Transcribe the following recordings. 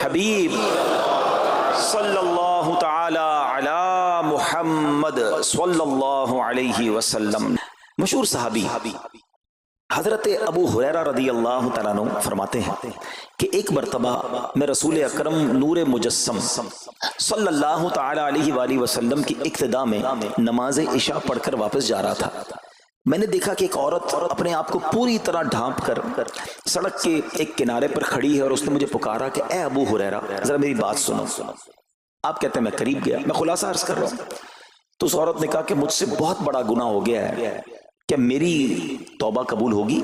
حبیب صلی اللہ تعالی علی محمد صلی اللہ علیہ وسلم۔ مشہور صحابی حضرت ابو ہریرہ رضی اللہ تعالیٰ عنہ فرماتے ہیں کہ ایک مرتبہ میں رسول اکرم نور مجسم صلی اللہ تعالی علیہ وآلہ وسلم کی اقتداء میں نماز عشاء پڑھ کر واپس جا رہا تھا۔ میں نے دیکھا کہ ایک عورت اپنے آپ کو پوری طرح ڈھانپ کر سڑک کے ایک کنارے پر کھڑی ہے، اور اس نے مجھے پکارا کہ اے ابو ہریرہ ذرا میری بات سنو۔ آپ کہتے ہیں میں قریب گیا، میں خلاصہ عرض کر رہا ہوں تو اس عورت نے کہا کہ مجھ سے بہت بڑا گناہ ہو گیا ہے، کیا میری توبہ قبول ہوگی؟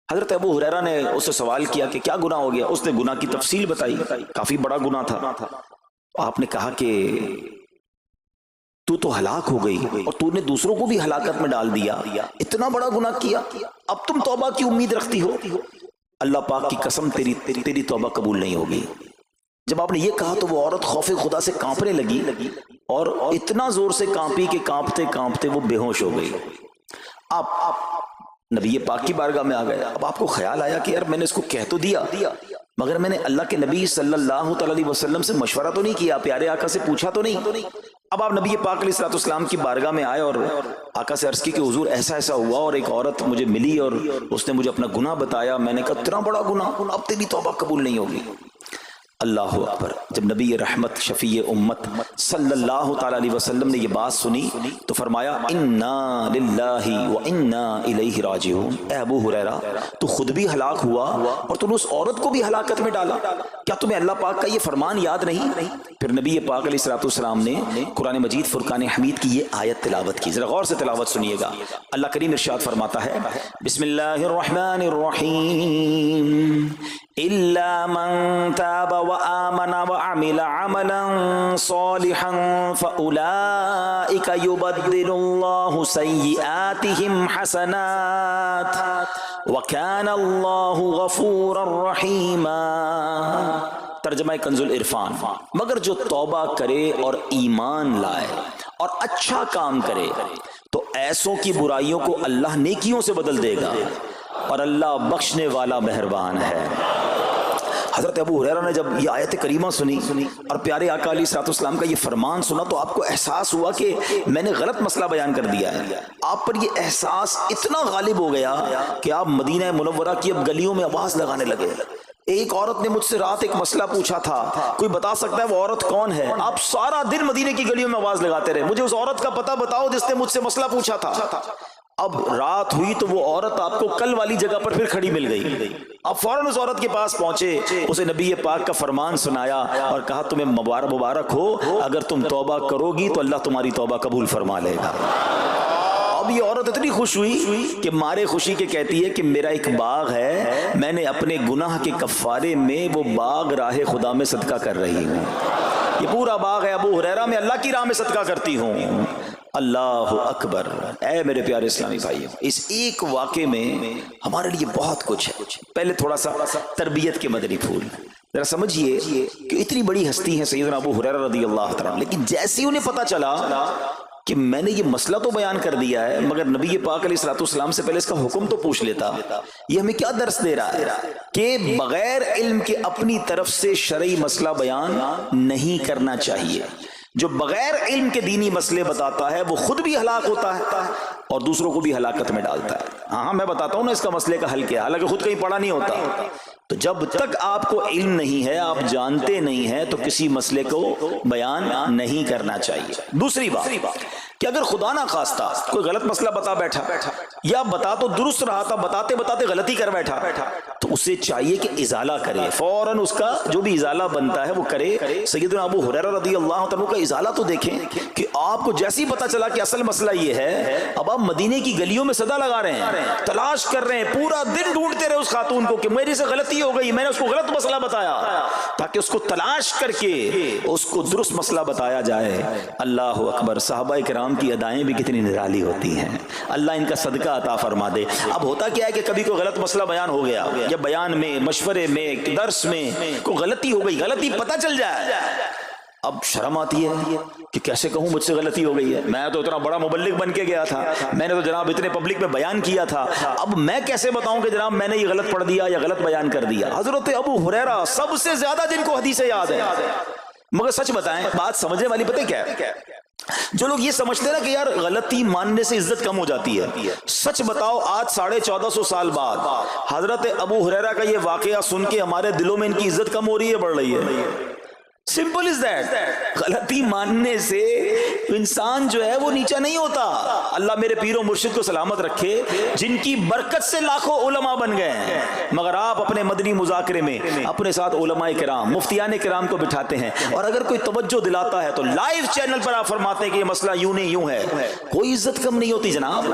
حضرت ابو ہریرہ نے اس سے سوال کیا کہ کیا گناہ ہو گیا؟ اس نے گناہ کی تفصیل بتائی، کافی بڑا گناہ تھا۔ آپ نے کہا کہ تو ہلاک ہو گئی اور تو نے دوسروں کو بھی ہلاکت میں ڈال دیا، اتنا بڑا گناہ کیا، اب تم توبہ کی امید رکھتی ہو؟ اللہ پاک کی قسم تیری توبہ قبول نہیں ہوگی۔ جب آپ نے یہ کہا تو وہ عورت خوف خدا سے کانپنے لگی، اور اتنا زور سے کانپی کہ کانپتے کانپتے وہ بے ہوش ہو گئی۔ آپ نبی پاک کی بارگاہ میں آ گئے۔ اب آپ کو خیال آیا کہ یار میں نے اس کو کہہ تو دیا، مگر میں نے اللہ کے نبی صلی اللہ علیہ وسلم سے مشورہ تو نہیں کیا، پیارے آقا سے پوچھا تو نہیں۔ اب آپ نبی پاک علیہ الصلوۃ والسلام کی بارگاہ میں آئے اور آقا سے عرض کی کہ حضور ایسا ایسا ہوا، اور ایک عورت مجھے ملی اور اس نے مجھے اپنا گناہ بتایا، میں نے کہا اتنا بڑا گناہ، اب تیری توبہ قبول نہیں ہوگی۔ اللہ اکبر۔ جب نبی رحمت شفیع امت صلی اللہ تعالی علیہ وسلم نے یہ بات سنی تو فرمایا انا للہ و انا الیہ راجعون۔ اے ابو ہریرہ تو خود بھی ہلاک ہوا اور تو نے اس عورت کو بھی ہلاکت میں ڈالا، کیا تمہیں اللہ پاک کا یہ فرمان یاد نہیں؟ پھر نبی پاک علیہ الصلوۃ والسلام نے قرآن مجید فرقان حمید کی یہ آیت تلاوت کی، ذرا غور سے تلاوت سنیے گا۔ اللہ کریم ارشاد فرماتا ہے بسم اللہ الرحمن الرحیم إِلَّا مَن تَابَ وَآمَنَ وَعَمِلَ عَمَلًا صَالِحًا فَأُولَئِكَ يُبَدِّلُ اللَّهُ سَيِّئَاتِهِمْ حَسَنَاتٍ وَكَانَ اللَّهُ غَفُورًا رَحِيمًا۔ ترجمہ کنز العرفان۔ مگر جو توبہ کرے اور ایمان لائے اور اچھا کام کرے تو ایسوں کی برائیوں کو اللہ نیکیوں سے بدل دے گا، اور اللہ بخشنے والا مہربان ہے۔ حضرت ابو ہریرہ نے جب یہ آیت کریمہ سنی اور پیارے آقا علیہ الصلوۃ والسلام کا یہ فرمان سنا تو آپ کو احساس ہوا کہ میں نے غلط مسئلہ بیان کر دیا ہے۔ آپ پر یہ احساس اتنا غالب ہو گیا کہ آپ مدینہ منورہ کی اب گلیوں میں آواز لگانے لگے۔ ایک عورت نے مجھ سے رات ایک مسئلہ پوچھا تھا، کوئی بتا سکتا ہے وہ عورت کون ہے؟ آپ سارا دن مدینے کی گلیوں میں آواز لگاتے رہے، مجھے اس عورت کا پتہ بتاؤ جس نے مجھ سے مسئلہ پوچھا تھا۔ اب رات ہوئی تو وہ عورت آپ کو کل والی جگہ پر پھر کھڑی مل گئی۔ آپ فوراً اس عورت کے پاس پہنچے، اسے نبی پاک کا فرمان سنایا اور کہا تمہیں مبارک ہو، اگر تم توبہ کرو گی تو اللہ تمہاری توبہ قبول فرما لے گا۔ اب یہ عورت اتنی خوش ہوئی کہ مارے خوشی کے کہتی ہے کہ میرا ایک باغ ہے، میں نے اپنے گناہ کے کفارے میں وہ باغ راہ خدا میں صدقہ کر رہی ہوں۔ یہ پورا باغ ہے ابو ہریرہ میں اللہ کی راہ میں صدقہ کرتی ہوں۔ اللہ اکبر۔ اے میرے پیارے اسلامی بھائیو، اس ایک واقعے میں ہمارے لیے بہت کچھ ہے۔ پہلے تھوڑا سا تربیت کے مدنی پھول ذرا سمجھیے کہ اتنی بڑی ہستی ہے سیدنا ابو ہریرہ رضی اللہ تعالیٰ، لیکن جیسے ہی انہیں پتا چلا کہ میں نے یہ مسئلہ تو بیان کر دیا ہے مگر نبی پاک علیہ الصلوۃ والسلام سے پہلے اس کا حکم تو پوچھ لیتا، یہ ہمیں کیا درس دے رہا ہے کہ بغیر علم کے اپنی طرف سے شرعی مسئلہ بیان نہیں کرنا چاہیے۔ جو بغیر علم کے دینی مسئلے بتاتا ہے وہ خود بھی ہلاک ہوتا ہے اور دوسروں کو بھی ہلاکت میں ڈالتا ہے۔ ہاں میں بتاتا ہوں نا اس کا مسئلے کا حل کیا، حالانکہ خود کہیں پڑھا نہیں ہوتا۔ تو جب تک آپ کو علم نہیں ہے، آپ جانتے نہیں ہیں، تو کسی مسئلے کو بیان نہیں کرنا چاہیے۔ دوسری بات کہ اگر خدا نہ خواستہ کوئی غلط مسئلہ بتا بیٹھا یا بتا تو درست رہا تھا، بتاتے بتاتے غلطی کر بیٹھا، تو اسے چاہیے کہ ازالہ کرے، فوراً اس کا جو بھی ازالہ بنتا ہے وہ کرے۔ سیدنا ابو ہریرہ رضی اللہ عنہ کا ازالہ تو دیکھیں کہ آپ کو جیسے ہی پتا چلا کہ اصل مسئلہ یہ ہے، اب آپ مدینے کی گلیوں میں صدا لگا رہے ہیں، تلاش کر رہے ہیں، پورا دن ڈھونڈتے رہے اس خاتون کو کہ میری سے غلطی ہو گئی، میں نے اس کو غلط مسئلہ بتایا، تاکہ اس کو تلاش کر کے اس کو درست مسئلہ بتایا جائے۔ اللہ اکبر۔ صحابہ کرام کی ادائیں بھی کتنی نرالی ہوتی ہیں، اللہ ان کا صدقہ عطا فرما دے۔ اب ہوتا کیا ہے کہ کبھی کوئی غلط مسئلہ بیان ہو گیا یا بیان میں، مشورے میں، درس میں کوئی غلطی ہو گئی، غلطی پتہ چل جائے، اب شرم آتی ہے کہ کیسے کہوں مجھ سے غلطی ہو گئی ہے، میں تو اتنا بڑا مبلغ بن کے گیا تھا، میں نے تو جناب اتنے پبلک میں بیان کیا تھا، اب میں کیسے بتاؤں کہ جناب میں نے یہ غلط پڑھ دیا یا غلط بیان کر دیا۔ حضرت ابو ہریرہ سب سے زیادہ جن کو حدیثیں یاد ہے، مگر سچ بتائیں بات سمجھنے والی پتہ کیا ہے؟ جو لوگ یہ سمجھتے ہیں نا کہ یار غلطی ماننے سے عزت کم ہو جاتی ہے، سچ بتاؤ آج 1450 سال بعد حضرت ابو ہریرہ کا یہ واقعہ سن کے ہمارے دلوں میں ان کی عزت کم ہو رہی ہے بڑھ رہی ہے؟ Simple is that. غلطی ماننے سے انسان جو ہے وہ نیچا نہیں ہوتا۔ اللہ میرے پیر و مرشد کو سلامت رکھے، جن کی برکت سے لاکھوں علماء بن گئے ہیں، مگر آپ اپنے مدنی مذاکرے میں اپنے ساتھ علماء کرام مفتیان کرام کو بٹھاتے ہیں، اور اگر کوئی توجہ دلاتا ہے تو لائیو چینل پر آپ فرماتے ہیں کہ یہ مسئلہ یوں نہیں یوں ہے، کوئی عزت کم نہیں ہوتی جناب۔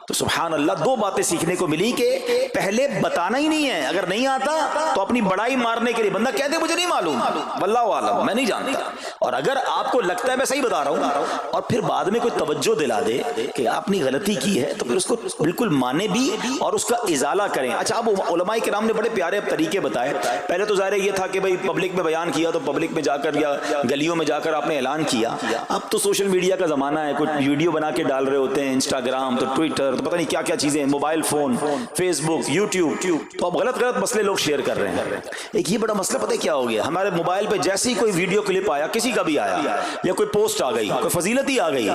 تو سبحان اللہ، دو باتیں سیکھنے کو ملی کہ پہلے بتانا ہی نہیں ہے، اگر نہیں آتا تو اپنی بڑائی مارنے کے لیے بندہ کہہ دے مجھے نہیں معلوم، واللہ عالم میں نہیں جانتا، اور اگر آپ کو لگتا ہے میں صحیح بتا رہا ہوں اور پھر بعد میں کوئی توجہ دلا دے کہ آپ نے غلطی کی ہے تو پھر اس کو بالکل مانے بھی اور اس کا ازالہ کریں۔ اچھا، اب علماء کرام نے بڑے پیارے طریقے بتائے۔ پہلے تو ظاہر یہ تھا کہ بھائی پبلک میں بیان کیا تو پبلک میں جا کر یا گلیوں میں جا کر آپ نے اعلان کیا، اب تو سوشل میڈیا کا زمانہ ہے، کچھ ویڈیو بنا کے ڈال رہے ہوتے ہیں، انسٹاگرام تو ٹویٹر تو پتہ نہیں کیا کیا چیزیں، موبائل فون، فیس بک، یوٹیوب، تو اب غلط مسئلے لوگ شیئر کر رہے ہیں۔ ایک یہ بڑا مسئلہ پتہ کیا ہو گیا، ہمارے موبائل پہ جیسے ہی کوئی ویڈیو کلپ آیا، کسی کا بھی آیا یا کوئی پوسٹ آ گئی، کوئی فضیلت ہی آ گئی،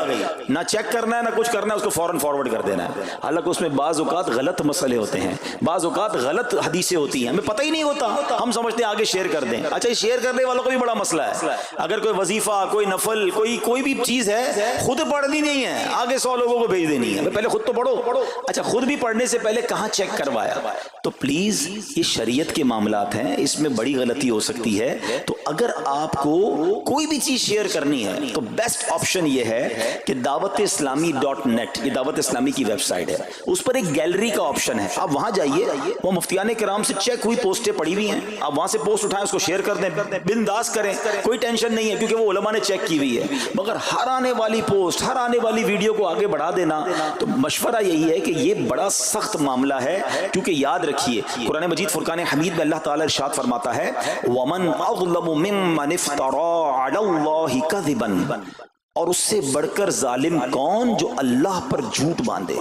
نہ چیک کرنا ہے نہ کچھ کرنا ہے، اس کو فوراً فارورڈ کر دینا ہے۔ حالانکہ اس میں بعض اوقات غلط مسئلے ہوتے ہیں، بعض اوقات غلط حدیثیں ہوتی ہیں، ہمیں پتہ ہی نہیں ہوتا، ہم سمجھتے ہیں آگے شیئر کر دیں۔ اچھا، یہ شیئر کرنے والوں کا بھی بڑا مسئلہ ہے، اگر کوئی وظیفہ، کوئی نفل، کوئی بھی چیز ہے، خود پڑھنی نہیں ہے، آگے 100 لوگوں کو بھیج دینی ہے، پہلے خود تو پڑھو۔ اچھا، خود بھی پڑھنے سے پہلے کہاں چیک کروایا؟ تو پلیز یہ شریعت کے معاملات ہیں، اس میں بڑی غلطی ہو سکتی ہے۔ تو اگر آپ کو کوئی بھی چیز شیئر کرنی ہے تو بیسٹ آپشن یہ ہے کہ دعوت اسلامی .net، یہ دعوت اسلامی کی ویب سائٹ ہے، اس پر ایک گیلری کا آپشن ہے، آپ وہاں جائیے، وہ مفتیان کرام سے چیک ہوئی پوسٹیں پڑی ہوئی ہیں، آپ وہاں سے پوسٹ اٹھائیں، اس کو شیئر کر دیں، بنداز کریں، کوئی ٹینشن نہیں ہے، کیونکہ وہ علماء نے چیک کی ہوئی ہے۔ مگر ہر آنے والی پوسٹ، ہر آنے والی ویڈیو کو آگے بڑھا دینا، تو مشورہ یہی ہے کہ یہ بڑا سخت معاملہ ہے، کیونکہ یاد رکھیے قرآن مجید فرقان حمید میں اللہ تعالی ارشاد فرماتا ہے وَمَنْ أَظْلَمُ مِمَّنِ افْتَرَىٰ عَلَى اللَّهِ كَذِبًا، اور اس سے بڑھ کر ظالم کون جو اللہ پر جھوٹ باندھے۔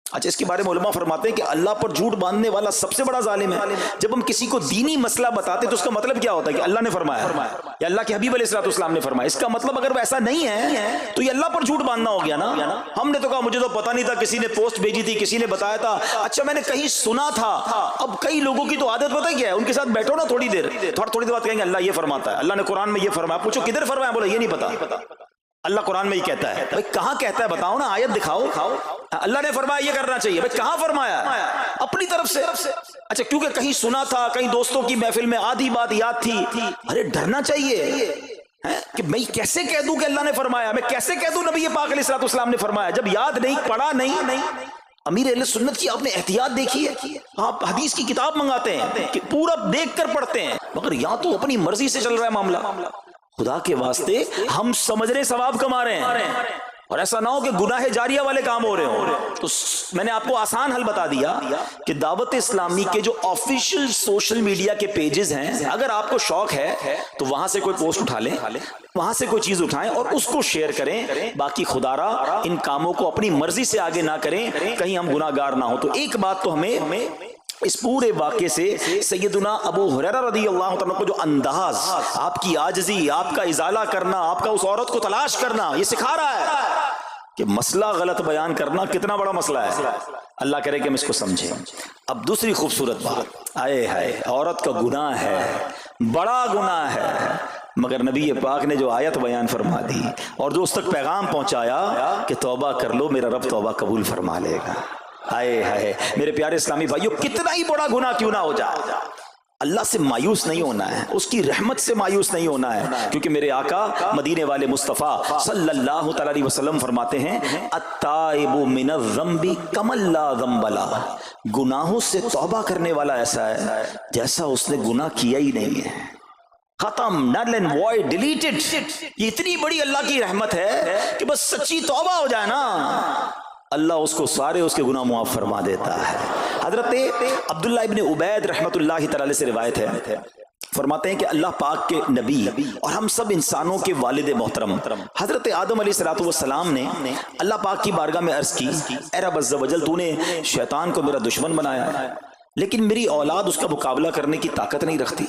اچھا، اس کے بارے میں علماء فرماتے ہیں کہ اللہ پر جھوٹ باندھنے والا سب سے بڑا ظالم ہے۔ جب ہم کسی کو دینی مسئلہ بتاتے تو اس کا مطلب کیا ہوتا ہے کہ اللہ نے فرمایا یا اللہ کے حبیب علیہ الصلوۃ والسلام نے فرمایا، اس کا مطلب اگر وہ ایسا نہیں ہے تو یہ اللہ پر جھوٹ باندھنا ہو گیا نا۔ ہم نے تو کہا مجھے تو پتہ نہیں تھا، کسی نے پوسٹ بھیجی تھی، کسی نے بتایا تھا، اچھا میں نے کہیں سنا تھا۔ اب کئی لوگوں کی تو عادت پتہ کیا ہے، ان کے ساتھ بیٹھو نا تھوڑی دیر بعد کہیں گے اللہ یہ فرماتا ہے، اللہ نے قرآن میں یہ فرمایا، پوچھو کدھر فرمایا، بولا یہ نہیں پتا، اللہ قرآن میں یہ کہتا ہے۔ بھائی کہاں کہتا ہے بتاؤ نا، آیت دکھاؤ، اللہ نے فرمایا یہ کرنا چاہیے، بھائی کہاں فرمایا؟ اپنی طرف سے۔ اچھا، کیونکہ کہیں سنا تھا، کہیں دوستوں کی محفل میں آدھی بات یاد تھی، ارے ڈرنا چاہیے کہ میں کیسے کہہ دوں کہ اللہ نے فرمایا، میں کیسے کہہ دوں نبی پاک علیہ الصلوۃ والسلام نے فرمایا، جب یاد نہیں، پڑھا نہیں۔ امیر اہل سنت کی آپ نے احتیاط دیکھی ہے، آپ حدیث کی کتاب منگاتے ہیں کہ پورا دیکھ کر پڑھتے ہیں، مگر یا تو اپنی مرضی سے چل رہا ہے معاملہ، خدا کے واسطے ہم سمجھ رہے ثواب کما رہے ہیں، اور ایسا نہ ہو کہ گناہ جاریہ والے کام ہو رہے ہوں۔ تو میں نے آپ کو آسان حل بتا دیا کہ دعوت اسلامی کے جو آفیشیل سوشل میڈیا کے پیجز ہیں، اگر آپ کو شوق ہے تو وہاں سے کوئی پوسٹ اٹھا لیں، وہاں سے کوئی چیز اٹھائیں اور اس کو شیئر کریں۔ باقی خدا را ان کاموں کو اپنی مرضی سے آگے نہ کریں، کہیں ہم گناہ گار نہ ہو۔ تو ایک بات تو ہمیں اس پورے واقعے سے سیدنا ابو ہریرہ رضی اللہ تعالیٰ کو جو انداز، آپ کی عاجزی، آپ کا ازالہ کرنا، آپ کا اس عورت کو تلاش کرنا، یہ سکھا رہا ہے کہ مسئلہ غلط بیان کرنا کتنا بڑا مسئلہ ہے۔ اللہ کرے کہ ہم اس کو سمجھیں۔ اب دوسری خوبصورت بات، آئے ہائے، عورت کا گناہ ہے، بڑا گناہ ہے، مگر نبی پاک نے جو آیت بیان فرما دی اور جو اس تک پیغام پہنچایا کہ توبہ کر لو، میرا رب توبہ قبول فرما لے گا۔ آئے ہائے میرے پیارے اسلامی بھائیو، کتنا ہی بڑا گناہ کیوں نہ ہو جائے، اللہ سے مایوس نہیں ہونا ہے، اس کی رحمت سے مایوس نہیں ہونا ہے، کیونکہ میرے آقا مدینے والے مصطفیٰ صلی اللہ تعالی علیہ وسلم فرماتے ہیں التائب من الذنب کمن لا ذنب لہ، گناہوں سے توبہ کرنے والا ایسا ہے جیسا اس نے گناہ کیا ہی نہیں ہے، ختم، نل اینڈ وائڈ، ڈیلیٹڈ۔ یہ اتنی بڑی اللہ کی رحمت ہے کہ بس سچی توبہ ہو جائے نا، اللہ اس کو سارے اس کے گناہ معاف فرما دیتا ہے۔ حضرت عبداللہ ابن عبید رحمت اللہ تعالی سے روایت ہے فرماتے ہیں کہ اللہ پاک کے نبی اور ہم سب انسانوں کے والد محترم حضرت آدم علیہ السلام نے اللہ پاک کی بارگاہ میں عرض کی، اے رب عز و جل، تو نے شیطان کو میرا دشمن بنایا ہے، لیکن میری اولاد اس کا مقابلہ کرنے کی طاقت نہیں رکھتی۔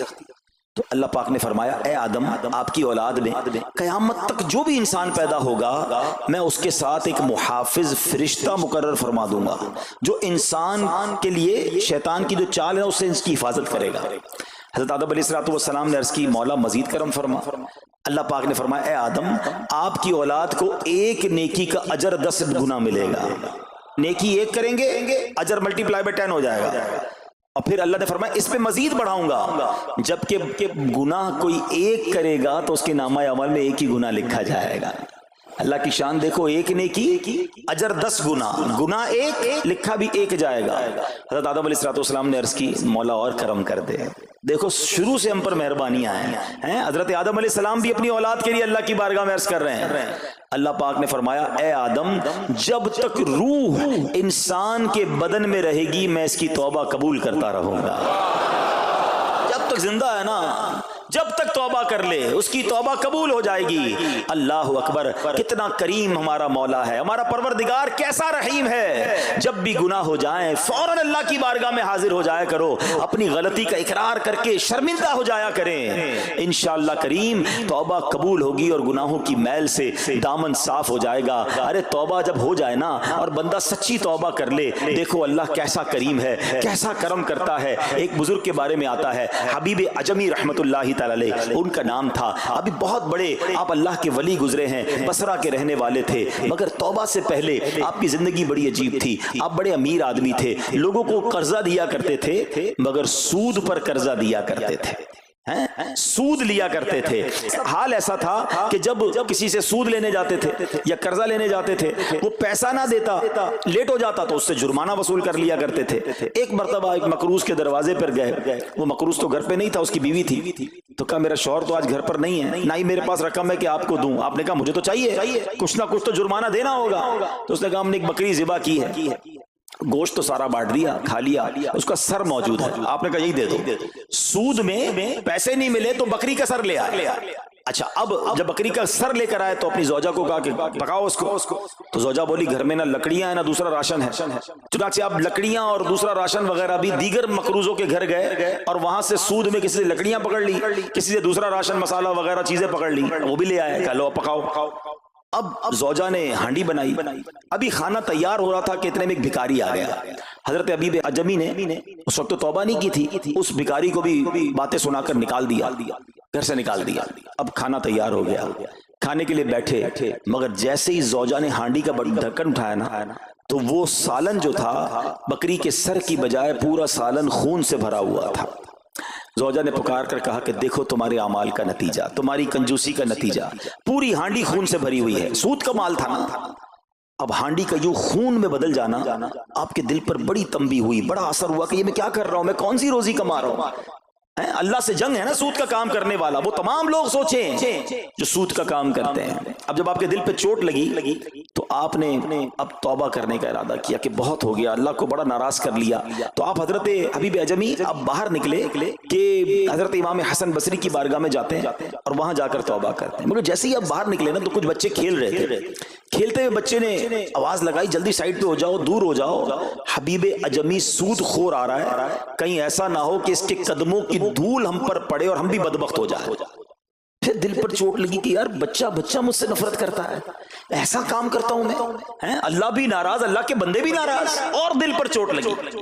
تو اللہ پاک نے فرمایا، اے آدم، آپ کی اولاد میں قیامت تک جو بھی انسان پیدا ہوگا میں اس کے ساتھ ایک محافظ فرشتہ مقرر فرما دوں گا جو انسان کے لیے شیطان کی جو چال ہے اس سے اس کی حفاظت کرے گا۔ حضرت آدم علیہ السلام نے عرض کی، مولا مزید کرم فرما۔ اللہ پاک نے فرمایا، اے آدم، آپ کی اولاد کو ایک نیکی کا اجر 10 گنا ملے گا۔ نیکی ایک کریں گے، اجر ملٹی پلائی بائی 10 ہو جائے گا۔ اور پھر اللہ نے فرمایا اس پہ مزید بڑھاؤں گا، جبکہ گناہ کوئی ایک کرے گا تو اس کے نامہ عمل میں ایک ہی گناہ لکھا جائے گا۔ اللہ کی شان دیکھو، ایک نیکی اجر 10 گنا، گناہ ایک لکھا بھی ایک جائے گا۔ حضرت آدم علیہ السلام نے عرض کی، مولا اور کرم کر دے۔ دیکھو شروع سے ہم پر مہربانیاں ہیں۔ حضرت آدم علیہ السلام بھی اپنی اولاد کے لیے اللہ کی بارگاہ میں عرض کر رہے ہیں۔ اللہ پاک نے فرمایا، اے آدم، جب تک روح انسان کے بدن میں رہے گی میں اس کی توبہ قبول کرتا رہوں گا۔ جب تک زندہ ہے نا، جب تک توبہ کر لے اس کی توبہ قبول ہو جائے گی۔ اللہ اکبر، کتنا کریم ہمارا مولا ہے، ہمارا پروردگار کیسا رحیم ہے۔ جب بھی گناہ ہو جائیں فوراً اللہ کی بارگاہ میں حاضر ہو جایا کرو، اپنی غلطی کا اقرار کر کے شرمندہ ہو جایا کریں، انشاءاللہ کریم توبہ قبول ہوگی اور گناہوں کی میل سے دامن صاف ہو جائے گا۔ ارے توبہ جب ہو جائے نا اور بندہ سچی توبہ کر لے، دیکھو اللہ کیسا کریم ہے، کیسا کرم کرتا ہے۔ ایک بزرگ کے بارے میں آتا ہے، حبیب عجمی رحمت اللہ تعالی علیہ، ان کا نام تھا۔ ابھی بہت بڑے آپ اللہ کے ولی گزرے ہیں، بصرہ کے رہنے والے تھے، مگر توبہ سے پہلے آپ کی زندگی بڑی عجیب تھی۔ آپ بڑے امیر آدمی تھے، لوگوں کو قرضہ دیا کرتے تھے مگر سود پر قرضہ دیا کرتے تھے، سود لیا کرتے تھے۔ حال ایسا تھا کہ جب کسی سے سود لینے جاتے تھے یا قرضہ لینے جاتے تھے، وہ پیسہ نہ دیتا، لیٹ ہو جاتا تو اس سے جرمانہ وصول کر لیا کرتے تھے۔ ایک مرتبہ ایک مقروض کے دروازے پر گئے، وہ مقروض تو گھر پہ نہیں تھا، اس کی بیوی تھی، تو کہا میرا شوہر تو آج گھر پر نہیں ہے، نہ ہی میرے پاس رقم ہے کہ آپ کو دوں۔ آپ نے کہا مجھے تو چاہیے، کچھ نہ کچھ تو جرمانہ دینا ہوگا۔ تو اس نے کہا ہم نے ایک بکری ذبح کی ہے، گوشت تو سارا بانٹ دیا، کھا لیا، اس کا سر موجود ہے۔ آپ نے کہا یہی دے دو۔ سود میں پیسے نہیں ملے تو بکری کا سر لے آئے۔ اچھا، اب جب بکری کا سر لے کر آئے تو اپنی زوجہ کو کہا کہ پکاؤ اس کو۔ تو زوجہ بولی گھر میں نہ لکڑیاں ہیں نہ دوسرا راشن ہے۔ چنانچہ اب لکڑیاں اور دوسرا راشن وغیرہ بھی دیگر مقروضوں کے گھر گئے اور وہاں سے سود میں کسی سے لکڑیاں پکڑ لی، کسی سے دوسرا راشن مسالہ وغیرہ چیزیں پکڑ لی، وہ بھی لے آئے، کہا لو پکاؤ۔ اب زوجہ نے ہانڈی بنائی، ابھی کھانا تیار ہو رہا تھا کہ اتنے میں ایک بھکاری آ گیا۔ حضرت حبیب عجمی نے اس وقت تو توبہ نہیں کی تھی، اس بھکاری کو بھی باتیں سنا کر نکال دیا، گھر سے نکال دیا۔ اب کھانا تیار ہو گیا، کھانے کے لیے بیٹھے، مگر جیسے ہی زوجہ نے ہانڈی کا ڈھکن اٹھایا نا تو وہ سالن جو تھا بکری کے سر کی بجائے پورا سالن خون سے بھرا ہوا تھا۔ زوجہ نے پکار کر کہا کہ دیکھو تمہارے اعمال کا نتیجہ، تمہاری کنجوسی کا نتیجہ، پوری ہانڈی خون سے بھری ہوئی ہے، سود کا مال تھا نا۔ اب ہانڈی کا یوں خون میں بدل جانا آپ کے دل پر بڑی تنبیہ ہوئی، بڑا اثر ہوا کہ یہ میں کیا کر رہا ہوں، میں کون سی روزی کما رہا ہوں۔ اللہ سے جنگ ہے نا سود کا کام کرنے والا، وہ تمام لوگ سوچیں جو سود کا کام کرتے ہیں۔ اب جب آپ کے دل پہ چوٹ لگی تو آپ نے اب توبہ کرنے کا ارادہ کیا کہ بہت ہو گیا، اللہ کو بڑا ناراض کر لیا۔ تو آپ حضرت حبیب عجمی اب باہر نکلے کہ حضرت امام حسن بصری کی بارگاہ میں جاتے ہیں اور وہاں جا کر توبہ کرتے ہیں۔ مگر جیسے ہی آپ باہر نکلے نا تو کچھ بچے کھیل رہے تھے، کھیلتے ہوئے بچے نے آواز لگائی جلدی سائڈ پہ ہو جاؤ، دور ہو جاؤ، حبیب عجمی سود خور آ رہا ہے، کہیں ایسا نہ ہو کہ اس کے قدموں کی دھول ہم پر پڑے اور ہم بھی بدبخت ہو جائے۔ پھر دل پر چوٹ لگی کہ یار بچہ مجھ سے نفرت کرتا ہے، ایسا کام کرتا ہوں میں، اللہ بھی ناراض، اللہ کے بندے بھی ناراض، اور دل پر چوٹ لگی۔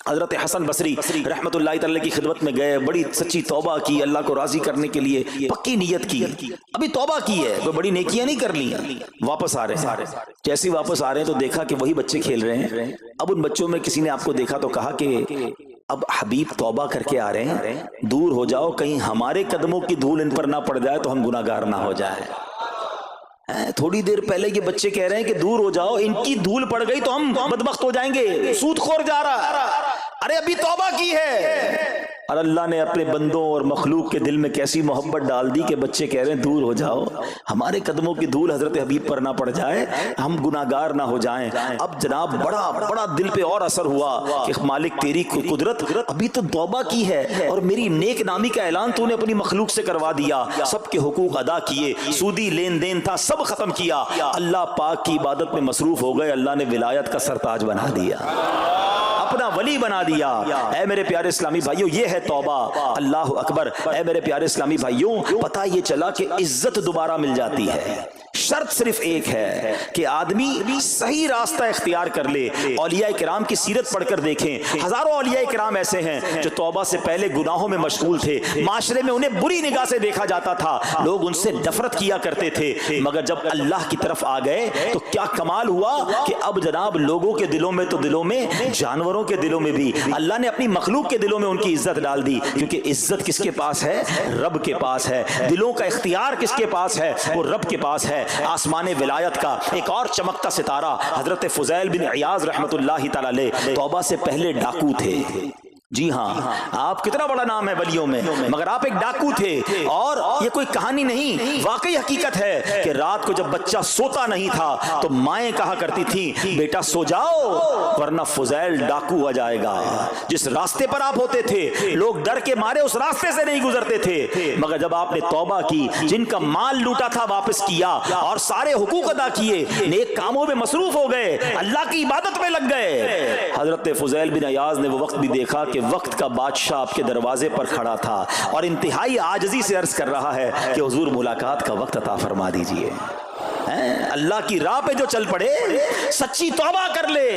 حضرت حسن بصری رحمت اللہ تعالی کی خدمت میں گئے، بڑی سچی توبہ کی، اللہ کو راضی کرنے کے لیے پکی نیت کی، ابھی توبہ کی ہے، کوئی بڑی نیکیاں نہیں کر لی، واپس آ رہے ہیں۔ جیسے واپس آ رہے ہیں تو دیکھا کہ وہی بچے کھیل رہے ہیں۔ اب ان بچوں میں کسی نے آپ کو دیکھا تو کہا کہ اب حبیب توبہ کر کے آ رہے ہیں، دور ہو جاؤ، کہیں ہمارے قدموں کی دھول ان پر نہ پڑ جائے تو ہم گناہگار نہ ہو جائے۔ تھوڑی دیر پہلے یہ بچے کہہ رہے ہیں کہ دور ہو جاؤ، ان کی دھول پڑ گئی تو ہم بدبخت ہو جائیں گے، سود خور جا رہا، ارے ابھی توبہ کی ہے۔ اور اللہ نے اپنے بندوں اور مخلوق کے دل میں کیسی محبت ڈال دی کہ بچے کہہ رہے ہیں دور ہو جاؤ، ہمارے قدموں کی دھول حضرت حبیب پر نہ پڑ جائے، ہم گناہگار نہ ہو جائیں۔ اب جناب بڑا بڑا دل پہ اور اثر ہوا کہ مالک تیری قدرت، ابھی تو توبہ کی ہے اور میری نیک نامی کا اعلان تو نے اپنی مخلوق سے کروا دیا، سب کے حقوق ادا کیے، سودی لین دین تھا سب ختم کیا، اللہ پاک کی عبادت میں مصروف ہو گئے، اللہ نے ولایت کا سرتاج بنا دیا، اپنا ولی بنا دیا۔ اے میرے پیارے اسلامی بھائیوں، یہ ہے توبہ۔ اللہ اکبر۔ اے میرے پیارے اسلامی بھائیوں، پتہ یہ چلا کہ عزت دوبارہ مل جاتی ہے، شرط صرف ایک ہے کہ آدمی صحیح راستہ اختیار کر لے۔ اولیاء کرام کی سیرت پڑھ کر دیکھیں، ہزاروں اولیاء کرام ایسے ہیں جو توبہ سے پہلے گناہوں میں مشغول تھے، معاشرے میں انہیں بری نگاہ سے دیکھا جاتا تھا، لوگ ان سے نفرت کیا کرتے تھے، مگر جب اللہ کی طرف آ گئے تو کیا کمال ہوا کہ اب جناب لوگوں کے دلوں میں تو دلوں میں، جانوروں کے دلوں میں بھی اللہ نے اپنی مخلوق کے دلوں میں ان کی عزت ڈال دی، کیونکہ عزت کس کے پاس ہے؟ رب کے پاس ہے۔ دلوں کا اختیار کس کے پاس ہے؟ وہ رب کے پاس ہے۔ آسمان ولایت کا ایک اور چمکتا ستارہ حضرت فضیل بن عیاض رحمت اللہ تعالی علیہ توبہ سے پہلے ڈاکو تھے۔ جی ہاں، آپ کتنا بڑا نام ہے ولیوں میں، مگر آپ ایک ڈاکو تھے، اور یہ کوئی کہانی نہیں، واقعی حقیقت ہے کہ رات کو جب بچہ سوتا نہیں تھا تو مائیں کہا کرتی تھیں بیٹا سو جاؤ ورنہ فضیل ڈاکو آ جائے گا۔ جس راستے پر آپ ہوتے تھے لوگ ڈر کے مارے اس راستے سے نہیں گزرتے تھے، مگر جب آپ نے توبہ کی، جن کا مال لوٹا تھا واپس کیا اور سارے حقوق ادا کیے، نیک کاموں میں مصروف ہو گئے، اللہ کی عبادت میں لگ گئے، حضرت فضیل بن عیاض نے وہ وقت بھی دیکھا کہ وقت کا بادشاہ آپ کے دروازے پر کھڑا تھا اور انتہائی عاجزی سے عرض کر رہا ہے کہ حضور ملاقات کا وقت عطا فرما دیجئے۔ اللہ کی راہ پہ جو چل پڑے، سچی توبہ کر لے،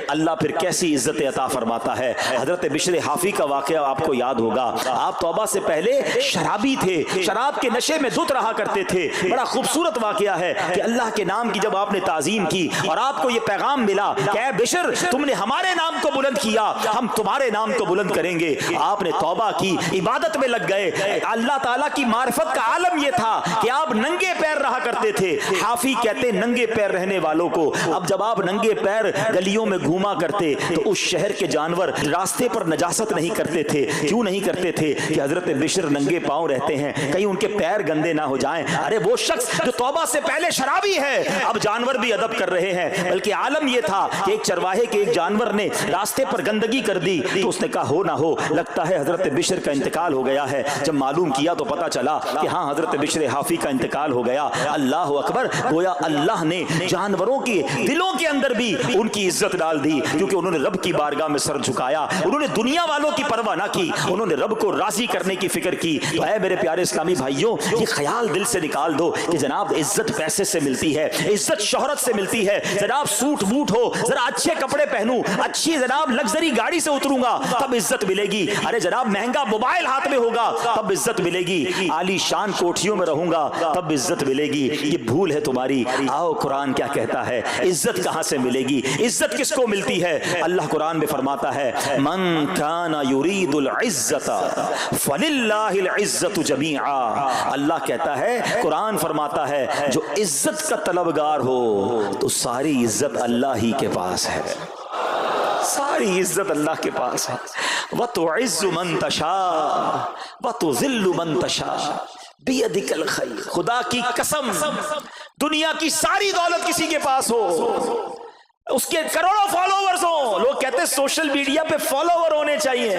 اللہ پھر کیسی عزت عطا فرماتا ہے۔ حضرت بشر حافی کا واقعہ آپ کو یاد ہوگا، آپ توبہ سے پہلے شرابی تھے، شراب کے نشے میں دھت رہا کرتے تھے۔ بڑا خوبصورت واقعہ ہے کہ اللہ کے نام کی جب آپ نے تعظیم کی اور آپ کو یہ پیغام ملا کہ اے بشر تم نے ہمارے نام کو بلند کیا، ہم تمہارے نام کو بلند کریں گے، آپ نے توبہ کی، عبادت میں لگ گئے۔ اللہ تعالیٰ کی معرفت کا عالم یہ تھا کہ آپ ننگے پیر رہا کرتے تھے۔ حافی کہتے ننگے پیر رہنے والوں کو، اب جب آپ ننگے پیر گلیوں میں گھوما کرتے تو اس شہر کے جانور راستے پر نجاست نہیں کرتے تھے۔ کیوں نہیں کرتے تھے؟ کہ حضرت بشر ننگے پاؤں رہتے ہیں، کہیں ان کے پیر گندے نہ ہو جائیں۔ ارے وہ شخص جو توبہ سے پہلے شرابی ہے، اب جانور بھی ادب کر رہے ہیں، بلکہ عالم یہ تھا کہ ایک چرواہے کے ایک جانور نے راستے پر گندگی کر دی تو اس نے کہا ہو نہ ہو لگتا ہے حضرت بشر کا انتقال ہو گیا ہے۔ جب معلوم کیا تو پتا چلا کہ ہاں حضرت بشر حافی کا انتقال ہو گیا۔ اللہ اکبر، گویا اللہ نے جانوروں کے دلوں کے اندر بھی ان کی عزت ڈال دی، کیونکہ انہوں نے رب کی بارگاہ میں سر جھکایا، انہوں نے دنیا والوں کی پرواہ نہ کی، انہوں نے رب کو راضی کرنے کی فکر کی۔ تو اے میرے پیارے اسلامی بھائیوں، یہ خیال دل سے نکال دو کہ جناب عزت پیسے سے ملتی ہے، عزت شہرت سے ملتی ہے، جناب سوٹ بوٹ ہو، ذرا اچھے کپڑے پہنوں، اچھی جناب لگژری گاڑی سے اتروں گا تب عزت ملے گی، ارے جناب مہنگا موبائل ہاتھ میں ہوگا تب عزت ملے گی، عالی شان کوٹھیوں میں رہوں گا تب عزت ملے گی۔ یہ بھول ہے تمہاری۔ آؤ قرآن کیا کہتا ہے، عزت کہاں سے ملے گی، عزت کس کو ملتی ہے؟ اللہ قرآن میں فرماتا ہے من کان یرید العزت فللہ العزت جمیعا۔ اللہ کہتا ہے، قرآن فرماتا ہے جو عزت کا طلبگار ہو تو ساری عزت اللہ ہی کے پاس ہے، ساری عزت اللہ کے پاس ہے۔ وَتُعِزُّ مَن تَشَاءُ وَتُذِلُّ مَن تَشَاءُ بِيَدِكَ الْخَيْرُ۔ خدا کی قسم، دنیا کی ساری دولت کسی کے پاس ہو، اس کے کروڑوں فالوورز ہوں، لوگ کہتے ہیں سوشل میڈیا پہ فالوور ہونے چاہیے۔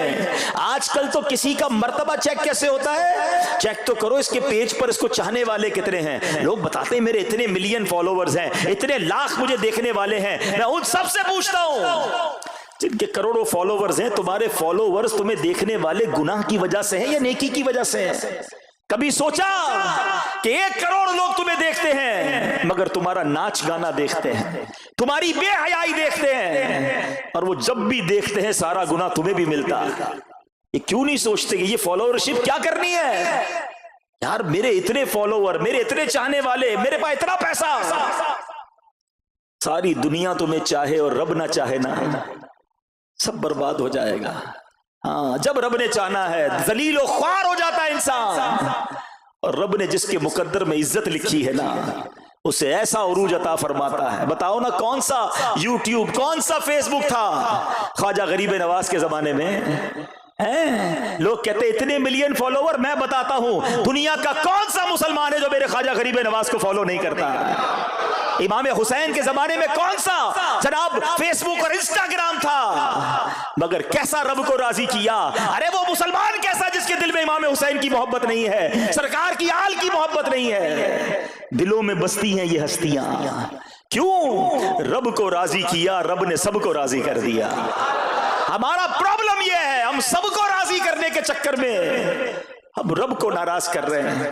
آج کل تو کسی کا مرتبہ چیک کیسے ہوتا ہے؟ چیک تو کرو اس کے پیج پر اس کو چاہنے والے کتنے ہیں۔ لوگ بتاتے ہیں میرے اتنے ملین فالوورز ہیں، اتنے لاکھ مجھے دیکھنے والے ہیں۔ میں ان سب سے پوچھتا ہوں جن کے کروڑوں فالوورز ہیں، تمہارے فالوورز تمہیں دیکھنے والے گناہ کی وجہ سے ہیں یا نیکی کی وجہ سے ہیں؟ کبھی سوچا کہ 1 کروڑ لوگ تمہیں دیکھتے ہیں مگر تمہارا ناچ گانا دیکھتے ہیں، تمہاری بے حیائی دیکھتے ہیں، اور وہ جب بھی دیکھتے ہیں سارا گناہ تمہیں بھی ملتا ہے۔ یہ کیوں نہیں سوچتے کہ یہ فالوورشپ کیا کرنی ہے؟ یار میرے اتنے فالوور، میرے اتنے چاہنے والے، میرے پاس اتنا پیسہ، ساری دنیا تمہیں چاہے اور رب نہ چاہے نا، سب برباد ہو جائے گا۔ ہاں جب رب نے چاہنا ہے ذلیل و خوار ہو جاتا ہے انسان، اور رب نے جس کے مقدر میں عزت لکھی ہے نا اسے ایسا عروج عطا فرماتا ہے۔ بتاؤ نا کون سا یوٹیوب، کون سا فیس بک تھا خواجہ غریب نواز کے زمانے میں؟ لوگ کہتے ہیں اتنے ملین فالوور. میں بتاتا ہوں دنیا کا کون سا مسلمان ہے جو میرے خواجہ غریب نواز کو فالو نہیں کرتا. امام حسین کے زمانے میں کون سا جناب فیس بک اور انسٹاگرام تھا, مگر کیسا رب کو راضی کیا. ارے وہ مسلمان کیسا جس کے دل میں امام حسین کی محبت نہیں ہے, سرکار کی آل کی محبت نہیں ہے. دلوں میں بستی ہیں یہ ہستیاں. کیوں؟ رب کو راضی کیا, رب نے سب کو راضی کر دیا. ہمارا پرابلم یہ ہے, ہم سب کو راضی کرنے کے چکر میں ہم رب کو ناراض کر رہے ہیں.